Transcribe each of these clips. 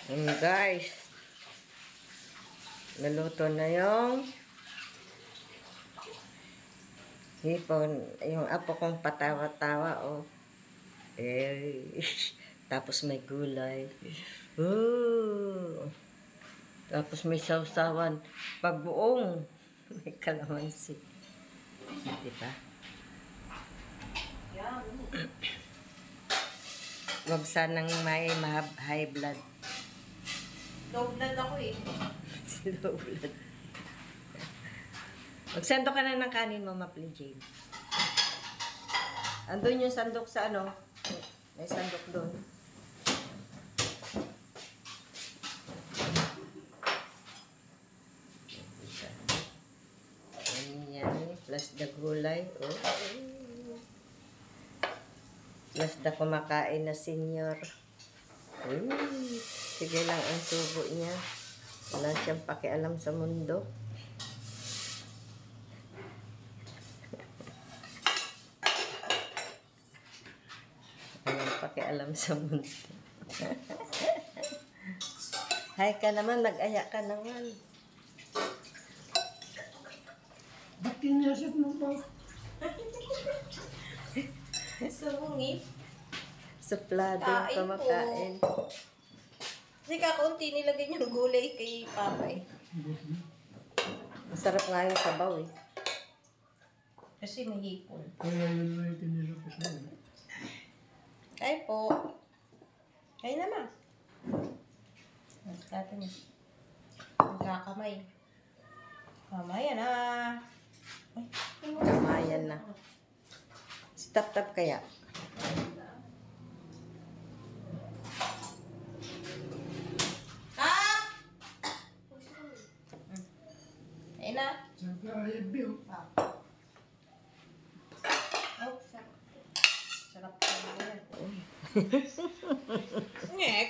Guys, naluto na yung hipon. Yung apo kong patawa-tawa, oh. Tapos may gulay. Ooh. Tapos may sausawan. Pagbuong. May kalamansi. Diba? Huwag sanang may high blood. Low blood ako eh. Low blood. Magsando ka na ng kanin mo, Mapli Jane. Andun yung sandok sa ano. May sandok doon. Yan. Plus the gulay. Oh. Plus the kumakain na senior. Sige lang ang subo niya. Wala siyang pakialam sa mundo. Walang pakialam sa mundo. Hi ka naman, nag-aya ka naman. Ba't kinasap mo ba? Sungit. Suplado Kain yung kumakain. Kasi kakaunti nilagay niyang gulay kay Papa eh. Masarap nga yung sabaw eh. Kasi may hipon. Kaya yun na yung tinilapit mo. Ay po. Ay naman. Natin niya. Magkakamay. Mamaya na. Ay, Kamayan na. Tap-tap kaya. ah! Ay na. Saka ayab yun. Oh, sarap. Sarap pa yan. Ngek.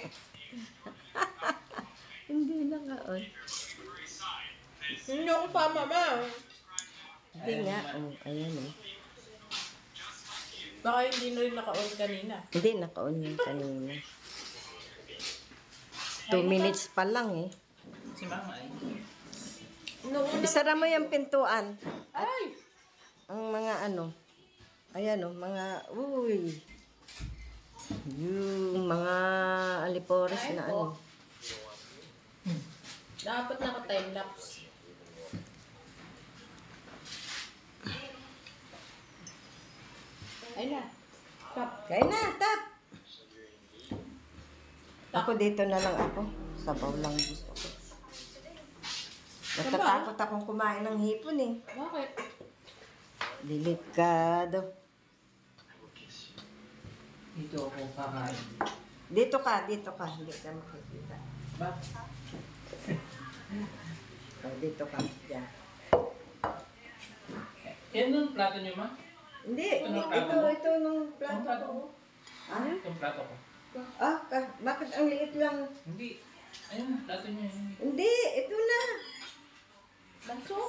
Hindi na nga on. Hindi ako pa, mama. Hindi nga. Oh, ayan eh. Baka hindi na rin naka-on kanina. Hindi, naka-on yung kanina. 2 minutes pa lang eh. Si mama ay. Isara mo yung pintuan. Ay! Ang mga ano. Ayan oh, mga, uy. Yung mga alipores Ay, na po. ano. Dapat naka-timelapse. Ay na. Stop. Kaya na, tap! Ako dito na lang ako. Sabaw lang gusto ko. Natatakot akong kumain ng hipon eh. Bakit? Delikado. Dito ako kakain. Dito ka. Hindi ka makikita. Bakit? Oh, dito ka. Diyan. Yan yung plato niyo, ma? Hindi, Anong ito plato? nung plato ko. Ah? Itong plato ko. Bakit ang liit lang? Hindi. Ayun, plato niyo. Hindi, ito na. Baso?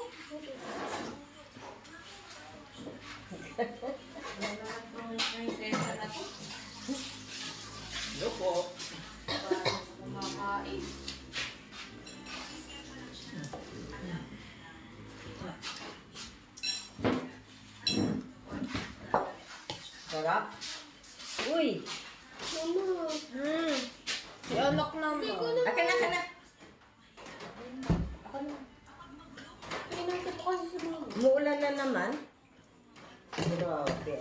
Prinsesa na to. Loko. Kumakain. Sarap. Uy. Si anak naman. Akin na. Ako na. Pinakit ko kasi sa mga. Umuulan na naman. Grabe.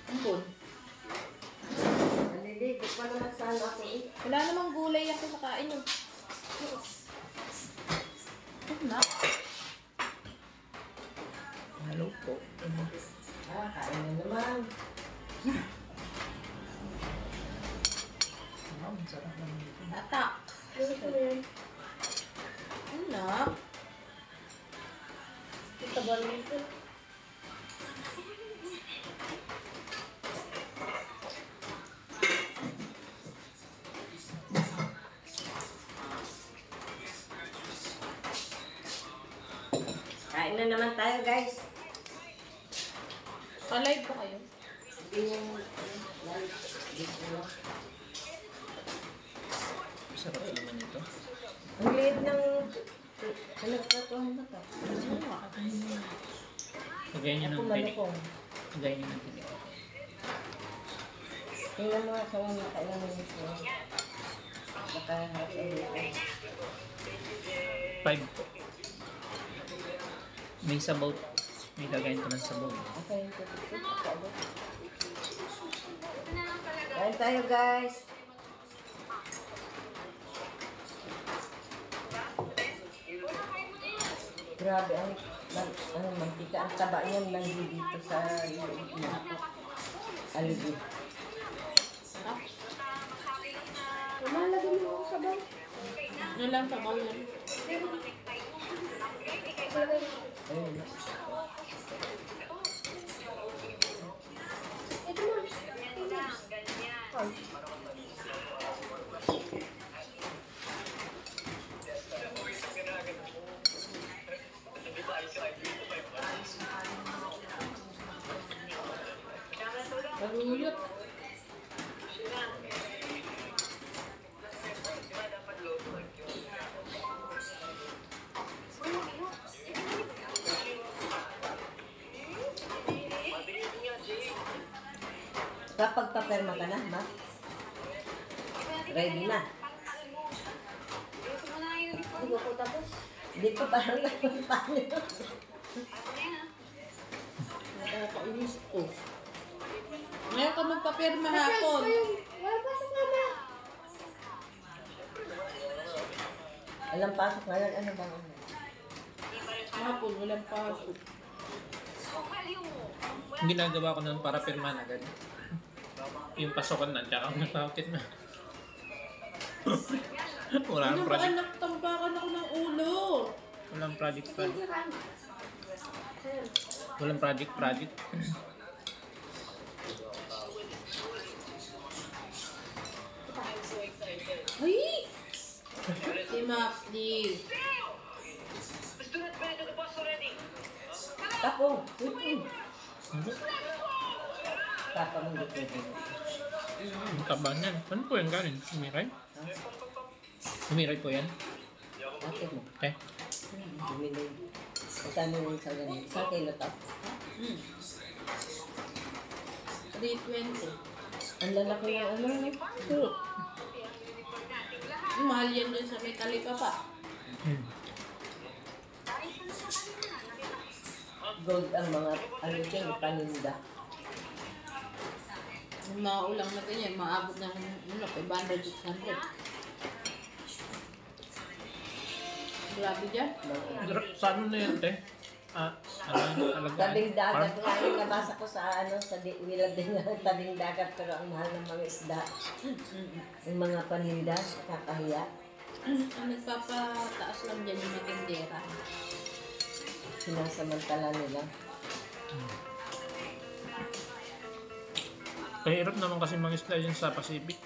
Ambon. Naliligo pa naman sana ako eh. Wala namang gulay ako sa kain yun. Na? Hello po. Kain na naman. Ang sarap naman dito. Atak. Anak. Ito ba nito? Kain na naman tayo guys. Alive ba kayo? Hindi yung live. Dito. Sarap naman ito. Ang liit ng... Nagkatuhan ba ito? Lagay niyo Ako ng tinik. malukong. Lagay niyo ng tinik. Tingnan mo nga sa mga kailangan nito. Baka harap ulit. 5 po. May sabaw. May lagayin ko ng sabaw. Okay, kain tayo guys. Grabe ang mantika. Ang taba niyan nandito sa loob na alibi. Lumalagay mo ako sa baw. Ano lang sa baw yan? Ayun. Nagulot. Kapag paperma ka na, ma? Ready na. Hindi ko po tapos. Dito parang paano. Nakakainis to. Ngayon ka magpapirma hapon. Alam pasok ngayon, ano ba? Hapon, walang pasok. Ang ginagawa ko nun para pirma na agad. Yung pasokan na, tsaka ang napakit na. Wala Ano nang ba project. anak, tambakan ako ng ulo. Walang project. Walang project. Ay! Si Maxi. Tapo. Tapo mo dito. Ang kaba niyan. Ano po yan galing? Umiray? Umiray po yan? Ate mo. Okay. Bumili. Magkano yung sa ganun? Isang kilo to. 320. Ang lalaki ng ano. Pero, mahal yan dun sa may talika pa. Gold ang mga ano dyan, paninda. Yung mga ulang na ganyan, maabot ng 500, 600. Grabe dyan. Sa ano na yan, te? Alagaan? Tabing dagat nga yung nabasa ko sa ano, sa wilad din nga tabing dagat pero ang mahal ng mga isda. Yung mga paninda, kakahiya. Ang nagpapataas lang dyan yung matindera. Sinasamantala nila. Kahirap naman kasi mga isla yun sa Pacific.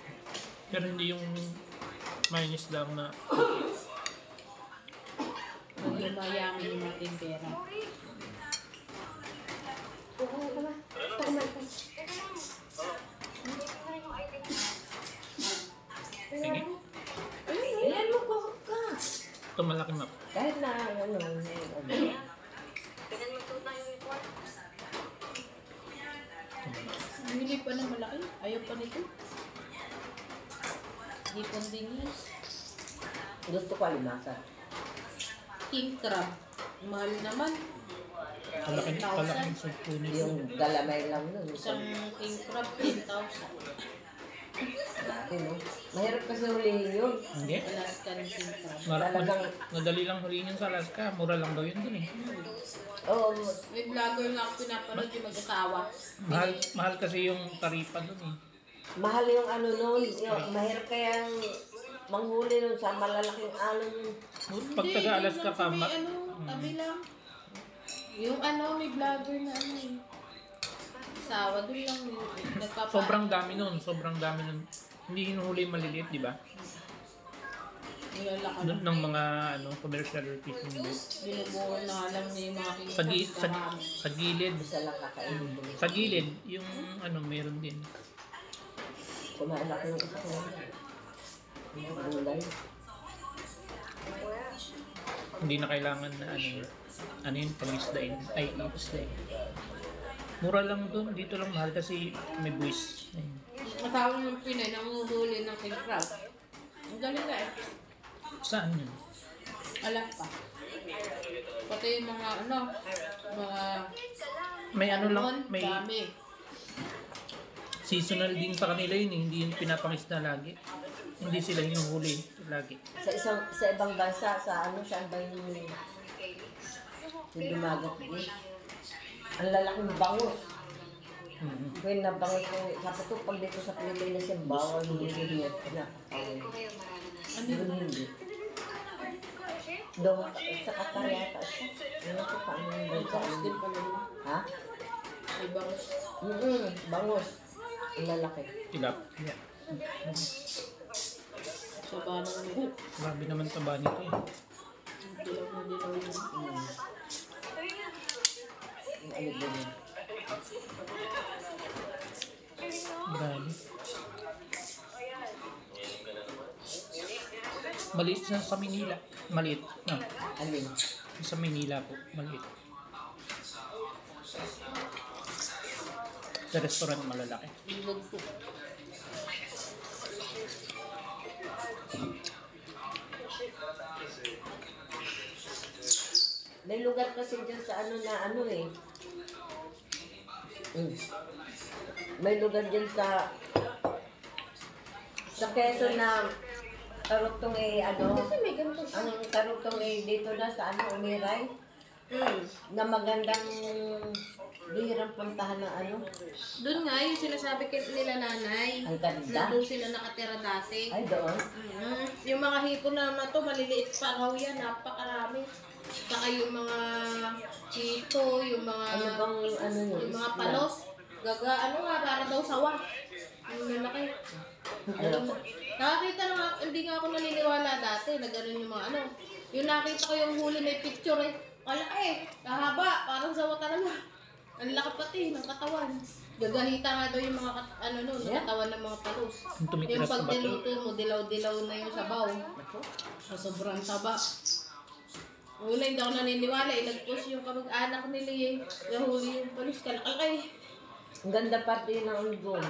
Pero hindi yung may isla na Yung mayami yung matindera. sige. Ayan mo ko ka. Ito malaki map. Kahit na ano. Bumili pa ng malaki. Ayaw pa nito. Hipon dingis. Gusto ko alimasa. King crab. Mahal naman. Kalaki ng sulpunin. Yung galamay lang nun. Isang king crab, 10,000. Ano? Mahirap kasi hulihin yun. Hindi. Alaskan king crab. Talagang- Madali lang huliin yun sa Alaska. Mura lang daw yun dun eh. Oo, May vlogger nga ako pinapanood yung mag-asawa. Mahal kasi yung taripa dun eh. mahal yung ano nun. Yung, mahirap kayang manghuli nun sa malalaking alon yun. Pag taga-Alaska ka, May ano, tabi lang. Yung ano, may vlogger na ano eh. Asawa, doon lang nagpapa... sobrang dami nun. Hindi hinuhuli yung maliliit, di ba? Nilalakad. Doon ng mga commercial fishing boat. Binubuo na lang niya yung mga Sa, sa gilid. Isa lang kakainin. Sa gilid, yung meron din. Kumain ako yung isa ko. Yung gulay. Hindi na kailangan na ano yun, pang-isdain. Ay, isdain. Mura lang doon, dito lang mahal kasi may buwis. Ayun. Matawag ng Pinay, nanguhuli ng king crab. Ang galing na eh. Saan yun? Alam pa. Pati yung mga mga May ano lang, salmon, may dami. seasonal din pa kanila yun eh. Hindi yun pinapangisda lagi. Hindi sila hinuhuli lagi. Sa ibang bansa, saan ba yung dumagat eh? Ang lalaking bangus. Mhm. Kaya na bangus yung, sabi ko, pag dito sa Pilipinas yung bawal, hindi niya na. Ano Doon yun? hindi. Doon, sa Qatar yata siya. Ano ko paano yung May bansa? bangus din pala yun. Ha? May bangus. Bangus. Ang lalaki. Tilap. Yeah. So, paano naman? Grabe naman taba nito eh. Dilaw na dilaw yun. Yung ano din yun. Grabe. Maliit sa Manila. Maliit. No. Alin? Sa Manila po. Maliit. Sa restaurant malalaki. Bilog po. May lugar kasi dyan sa eh. May lugar dyan sa Quezon na karugtong Kasi may ganito siya. ang karugtong dito na sa Umiray, na magandang bihirang puntahan ng Doon nga, yung sinasabi nila nanay. ang Na ganda. doon sila nakatira dati. Ay, doon. Yung mga hipon naman to, maliliit pa raw yan, napakarami. Saka yung mga chito, yung mga Yun? yung mga palos. Para daw sawa. Yung lalaki. Nakakita na nga, hindi nga ako naniniwala dati na gano'n yung mga Yung nakita ko yung huli may picture eh. Kalaki, kahaba, parang sawa talaga. Ang laki pati ng katawan. Gagahita nga daw yung mga katawan ng mga palos. Yung tumitira Yung sa pag bato. niluto mo, dilaw-dilaw na yung sabaw. Sa sobrang taba. Una, hindi ako naniniwala. Nag-post yung kamag-anak nila eh. Nahuli yung palos, kalaki. Ang ganda pati ng doon.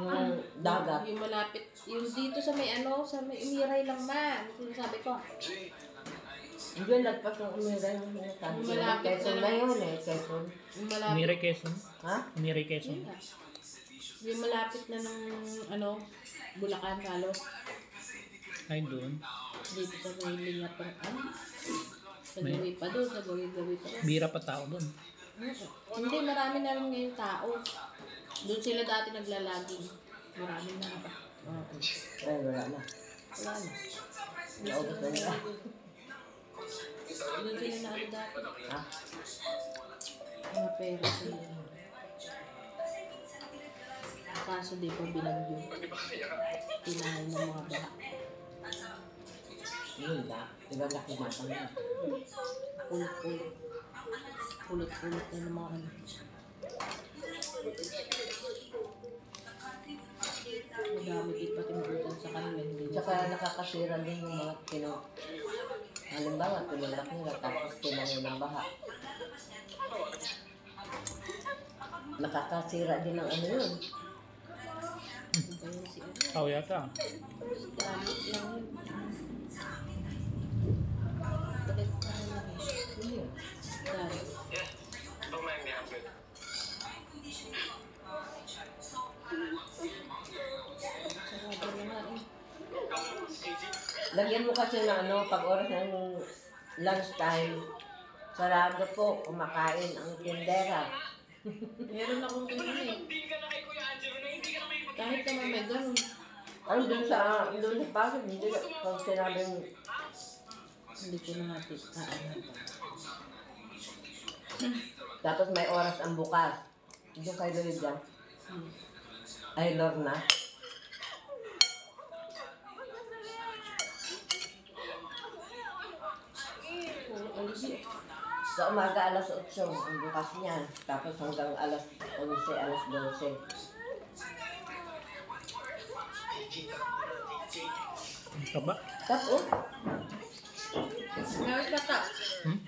Yung dagat. Yung malapit, yung dito sa may sa may Umiray lang man. Sinasabi ko. Diyan nagpas ng Umiray ng Malapit Quezon. Quezon na na yun eh, Quezon. Yung malapit. Miray Quezon. Ha? Miray Quezon. Yun nga. Yung malapit na ng Bulacan halos. Ay doon. Dito sa may linya pa. Sa gawin pa doon, sa gawin pa doon. Bira pa tao doon. Hindi, marami na rin ngayon tao. Doon sila dati naglalaging. Marami na ba? Ay, wala na. Wala na. Naubos na nila. Doon sila na dati. Ha? Mga pera sila. Kaso di pa binagyo. Tinahay ng mga baha. Yun ba? Diba nakumatang na? Pulot-pulot. Pulot-pulot na ng mga Madami din pati mabutan sa kanila. Hindi na Tsaka nakakasira din yung mga halimbawa, tinulak nila tapos tinangin ng baha. Nakakasira din ng yun. Kaya si Tao yata. Gamit lang yun. Talit na lang eh. Yun yun. Gamit. Sarado na nga eh. Lagyan mo kasi ng pag oras ng lunchtime, sarado po, kumakain ang tindera. Meron akong ganyan eh. Kahit naman may ganun. Ang doon sa pasok, hindi na, pag sinabing, Hindi ko na natin aanan. tapos may oras ang bukas. Doon kayo doon dyan. Ay, Lorna. Sa umaga alas 8 ang bukas niya. Tapos hanggang alas 11, alas 12. Kaba? Tapos, Meron ka ta. Hmm?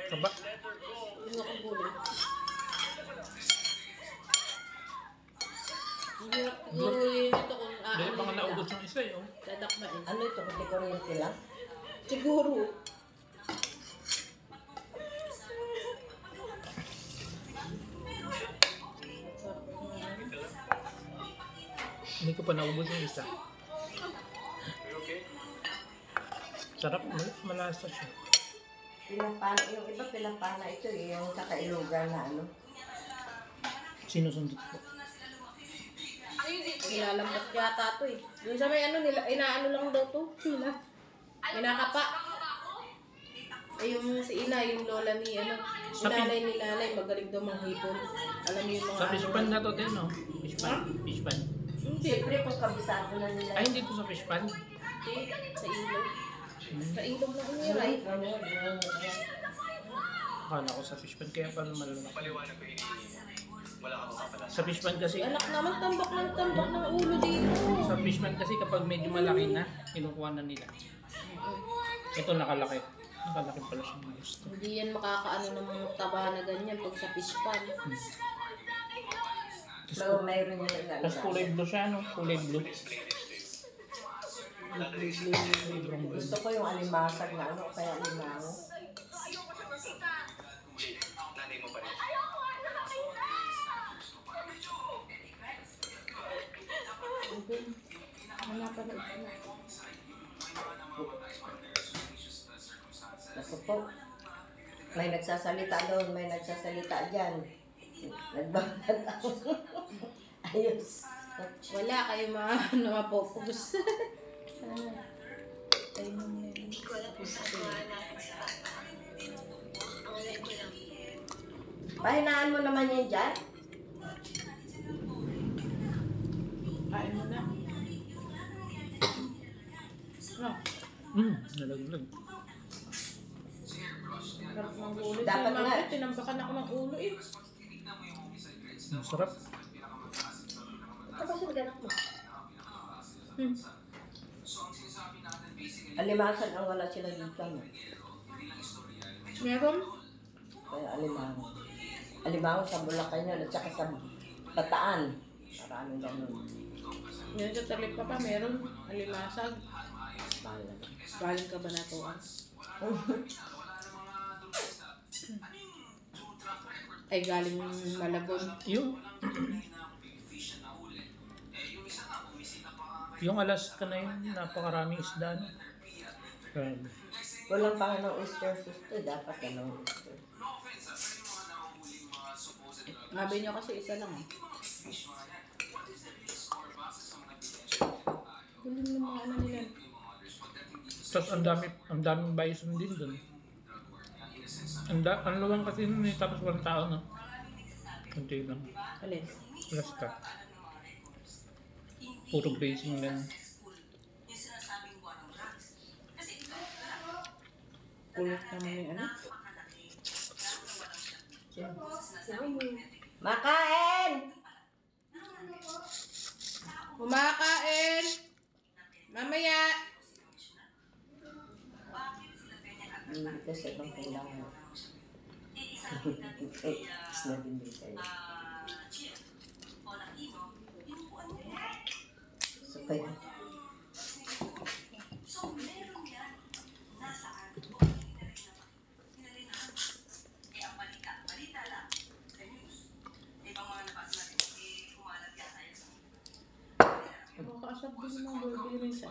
Kaba? Yung ako gulay. Siguro yun ito kung Dahil mga naubos yung isa eh. Oh. dadak na eh. ano ito, kasi kuryente lang? Siguro. Hindi ko pa naubos yung isa. Sarap, malasa siya. Pinapana, yung iba pinapana ito eh, yung kakailugan na ano. Sinusundot ko. Nilalambot yata to eh. Doon sa may ano nila, inaano lang daw to. Nila. Inakapa. Eh yung si ina, yung lola ni ano, inalay ni nanay, magaling daw manghipon. Alam niyo yung mga Sa fish pan na to din, no? Fish pan. Fish pan. Hindi. Siyempre kung kabisado na nila. Ay, hindi to sa fish pan. Hindi. Sa ilog. Sa ilog na umiray. Right, ano. Akala ko sa fish pan, kaya pala malalaki. Sa fish pan kasi, Anak naman, tambak ng ulo dito. sa fish pan kasi kapag medyo malaki na, kinukuha na nila. Ito nakalaki. Nakalaki pala siya ng gusto. Hindi yan makakaano ng mga taba na ganyan pag sa fish pan. So, mayroon yung ilalagay. Tapos kulay blue siya, no? Kulay blue. Gusto ko yung alimasag na ano, kaya alimango. Wala pa na ito. Naku po. May nagsasalita doon, may nagsasalita dyan. Nagbabad ako. Ayos. Wala kayo mapopos. Ay, Pahinaan mo naman yan dyan. kain mo na. No, Nalaglag. sarap ng ulo. Dapat Dapat nga. tinambakan ako ng ulo eh. Masarap. Ito ba sinaganap mo? Hmm. Alimasag ang wala sila dito. No? Meron? Kaya alimango. Alimango sa Bulacay na at saka sa Bataan. Maraming ganun. Yan sa talip pa meron. Alimasag. Bahala. Galing ka ba na to? Ay, galing Malabon. Yung Alaska na yun, napakaraming isda. No? Grabe. Walang pa ng oyster sauce to. Dapat ano oyster. Sabi niyo kasi isa lang eh. Galing ng mga ano nila. Tapos ang daming bison din doon. Ang luwang kasi nun eh, tapos walang tao, no? Kunti lang. Alin? Alaska. Puro grazing lang. Kulit naman yung ano. Makain! Kumakain! Mamaya! Hindi kasi itong kailangan. Sinabi din sa'yo. So, kaya. Makakaasap din ng burger sa.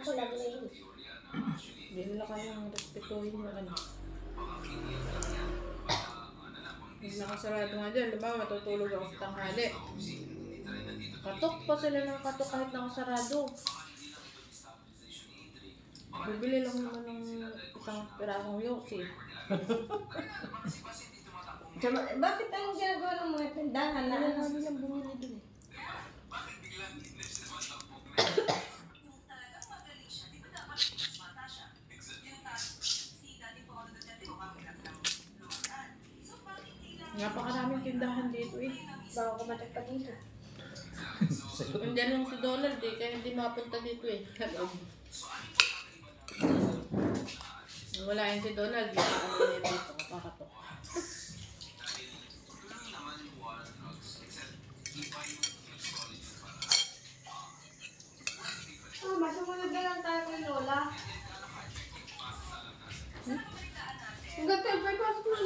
Ako lagi na yun. Hindi nila kayang respetuhin yung ano. Yung nakasarado nga dyan, diba? Matutulog ako sa tanghali. Katok pa sila ng katok kahit nakasarado. Bibili lang naman ng isang pirasong yosi. Bakit anong ginagawa ng mga tindahan na Wala ano? namin ang bumili dun eh. Napakaraming tindahan dito eh. Baka kumatak pa dito. Hindi, Nandyan lang si Donald eh, kaya hindi mapunta dito eh. Wala yun si Donald, ano niya dito, kapakatok. Masumunod na lang tayo kay Lola. Ang ganda yung pasok mo.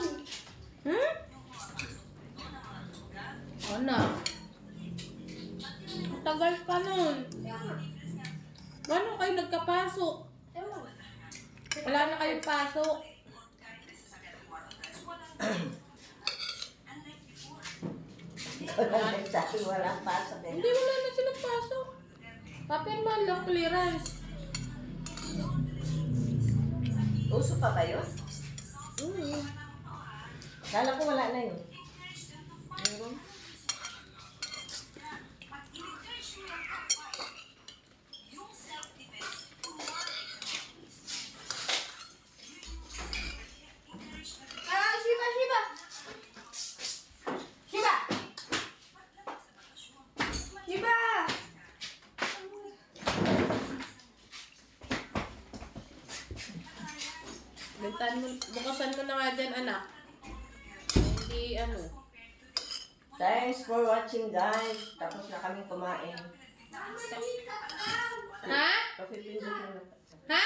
Hmm? Ano? Ang tagal pa nun. Paano kayo nagkapasok? Wala na kayong pasok. Wala sa akin, walang pasok eh. Hindi, wala na silang pasok. Papirman lang, clearance. Uso pa ba yun? Kala ko wala na yun. Meron? Ah, Shiba, Shiba! Shiba! Shiba! Bukasan mo na nga dyan, anak. Hindi, ano. Thanks for watching guys. Tapos na kami kumain. Ha? Coffee pindutin na. Ha?